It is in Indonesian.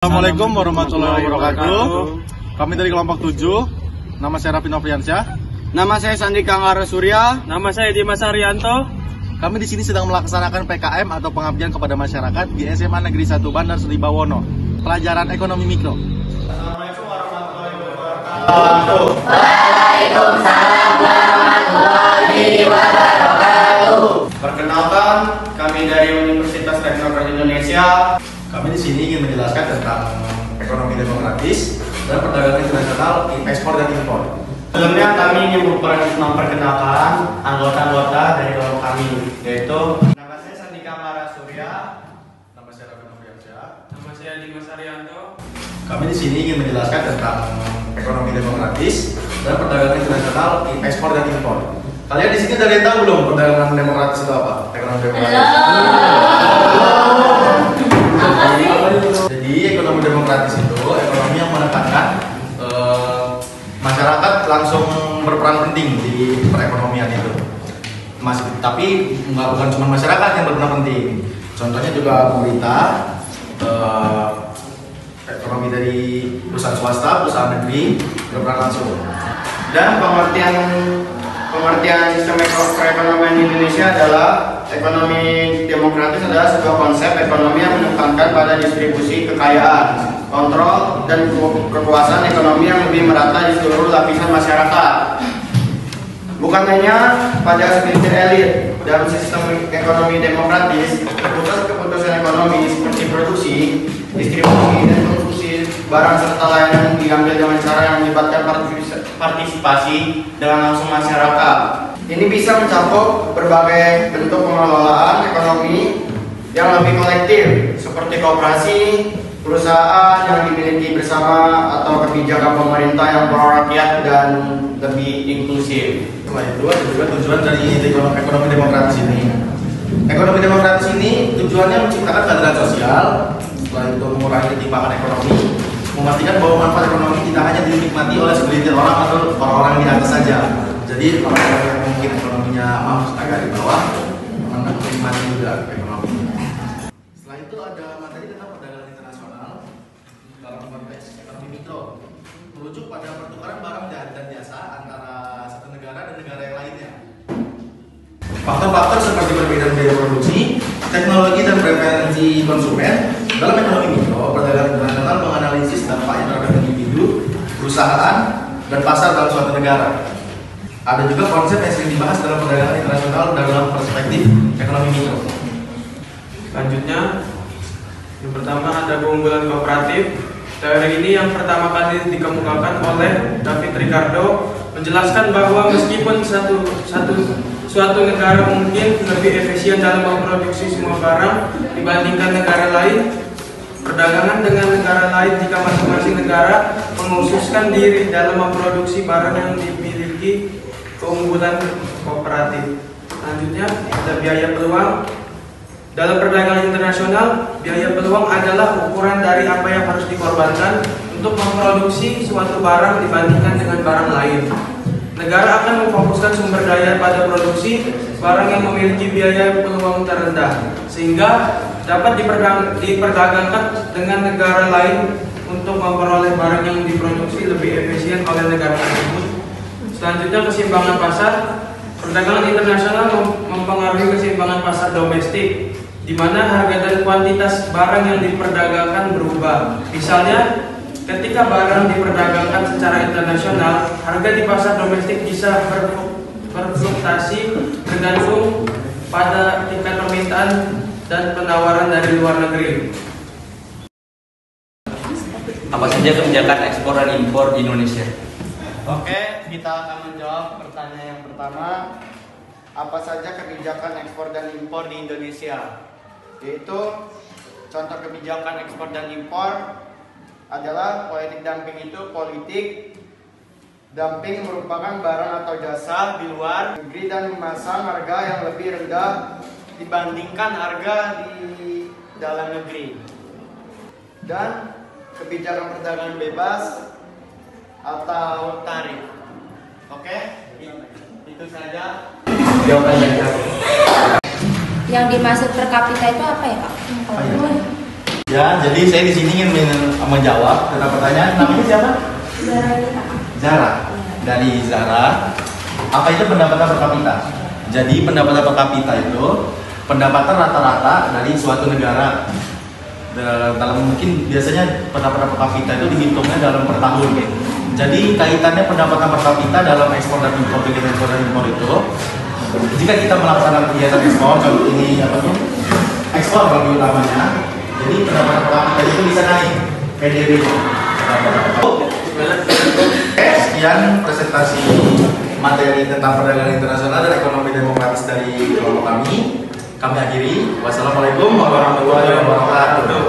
Assalamualaikum warahmatullahi wabarakatuh. Kami dari kelompok 7. Nama saya Raffi Nofriansyah. Nama saya Sandi Kanggara Surya. Nama saya Dimas Arianto. Kami di sini sedang melaksanakan PKM atau pengabdian kepada masyarakat di SMA Negeri 1 Bandar Sri Bawono. Pelajaran ekonomi mikro. Assalamualaikum warahmatullahi wabarakatuh. Waalaikumsalam warahmatullahi wabarakatuh. Perkenalkan, kami dari Universitas Teknologi Indonesia. Kami di sini ingin menjelaskan tentang ekonomi demokratis dan perdagangan internasional, ekspor dan impor. Sebelumnya kami ingin memperkenalkan anggota-anggota dari kelompok kami, yaitu nama saya Sandi Kanggara Surya. Nama saya Raffi Nofriansyah. Nama saya Dimas Arianto. Kami di sini ingin menjelaskan tentang ekonomi demokratis dan perdagangan internasional, ekspor dan impor. Kalian di sini udah tahu belum perdagangan demokratis itu apa? Ekonomi demokratis. Jadi ekonomi demokratis itu ekonomi yang menekankan masyarakat langsung berperan penting di perekonomian itu. Tapi bukan cuma masyarakat yang berperan penting. Contohnya juga pemerintah, ekonomi dari perusahaan swasta, perusahaan negeri berperan langsung. Dan pengertian sistem perekonomian di Indonesia adalah ekonomi demokratis adalah sebuah konsep ekonomi yang menekankan pada distribusi kekayaan, kontrol, dan kekuasaan ekonomi yang lebih merata di seluruh lapisan masyarakat. Bukan hanya pada segelintir elit. Dalam sistem ekonomi demokratis, keputusan ekonomi seperti produksi, distribusi, dan konsumsi barang serta layanan diambil dengan cara yang melibatkan partisipasi dengan langsung masyarakat. Ini bisa mencakup berbagai bentuk pengelolaan ekonomi yang lebih kolektif, seperti koperasi, perusahaan yang dimiliki bersama, atau kebijakan pemerintah yang pro-rakyat dan lebih inklusif. Selain itu ada juga tujuan dari ekonomi demokratis ini. Ekonomi demokratis ini tujuannya menciptakan keadilan sosial, selain itu mengurangi ketimpangan ekonomi, memastikan bahwa manfaat ekonomi tidak hanya dinikmati oleh segelintir orang atau orang-orang di atas saja. Jadi orang-orang yang mungkin ekonominya agak di bawah menikmati juga ekonomi. Setelah itu ada materi tentang perdagangan internasional dalam konteks ekonomi mikro, merujuk pada pertukaran barang dan jasa antara satu negara dan negara yang lainnya. Faktor-faktor seperti perbedaan biaya produksi, teknologi dan preferensi konsumen. Dalam ekonomi mikro, perdagangan internasional menganalisis dampaknya terhadap individu, perusahaan, dan pasar dalam suatu negara. Ada juga konsep yang sering dibahas dalam perdagangan internasional dalam perspektif ekonomi mikro. Selanjutnya, yang pertama ada keunggulan kooperatif. Teori ini yang pertama kali dikemukakan oleh David Ricardo menjelaskan bahwa meskipun suatu negara mungkin lebih efisien dalam memproduksi semua barang dibandingkan negara lain, perdagangan dengan negara lain jika masing-masing negara mengkhususkan diri dalam memproduksi barang yang dimiliki keunggulan kooperatif. Selanjutnya ada biaya peluang. Dalam perdagangan internasional, biaya peluang adalah ukuran dari apa yang harus dikorbankan untuk memproduksi suatu barang dibandingkan dengan barang lain. Negara akan memfokuskan sumber daya pada produksi barang yang memiliki biaya peluang terendah, sehingga dapat diperdagangkan dengan negara lain untuk memperoleh barang yang diproduksi lebih efisien oleh negara tersebut. Selanjutnya, keseimbangan pasar. Perdagangan internasional mempengaruhi keseimbangan pasar domestik, di mana harga dan kuantitas barang yang diperdagangkan berubah. Misalnya, ketika barang diperdagangkan secara internasional, harga di pasar domestik bisa berfluktuasi tergantung pada tingkat permintaan dan penawaran dari luar negeri. Apa saja kebijakan ekspor dan impor di Indonesia? Oke, kita akan menjawab pertanyaan yang pertama. Apa saja kebijakan ekspor dan impor di Indonesia? Yaitu contoh kebijakan ekspor dan impor adalah politik dumping. Itu politik dumping merupakan barang atau jasa di luar negeri dan memasang harga yang lebih rendah dibandingkan harga di dalam negeri. Dan kebijakan perdagangan bebas atau tarif. Oke, itu saja jawabannya. Yang dimaksud per kapita itu apa ya, Pak? Ya, jadi saya di sini ingin menjawab tentang pertanyaan. Namanya siapa? Zara. Dari Zara, apa itu pendapatan per kapita? Jadi pendapatan per kapita itu pendapatan rata-rata dari suatu negara. Dalam mungkin biasanya pendapatan per kapita itu dihitungnya dalam per tahun. Jadi kaitannya pendapatan per kapita dalam ekspor dan impor, itu, jika kita melaksanakan kegiatan ekspor, kalau ini apa tuh? Ekspor kalau namanya. Jadi pendapatan per kapita itu bisa naik PDB. Sekian presentasi materi tentang perdagangan internasional dan ekonomi demokratis dari kelompok kami. Kami akhiri. Wassalamualaikum warahmatullahi wabarakatuh.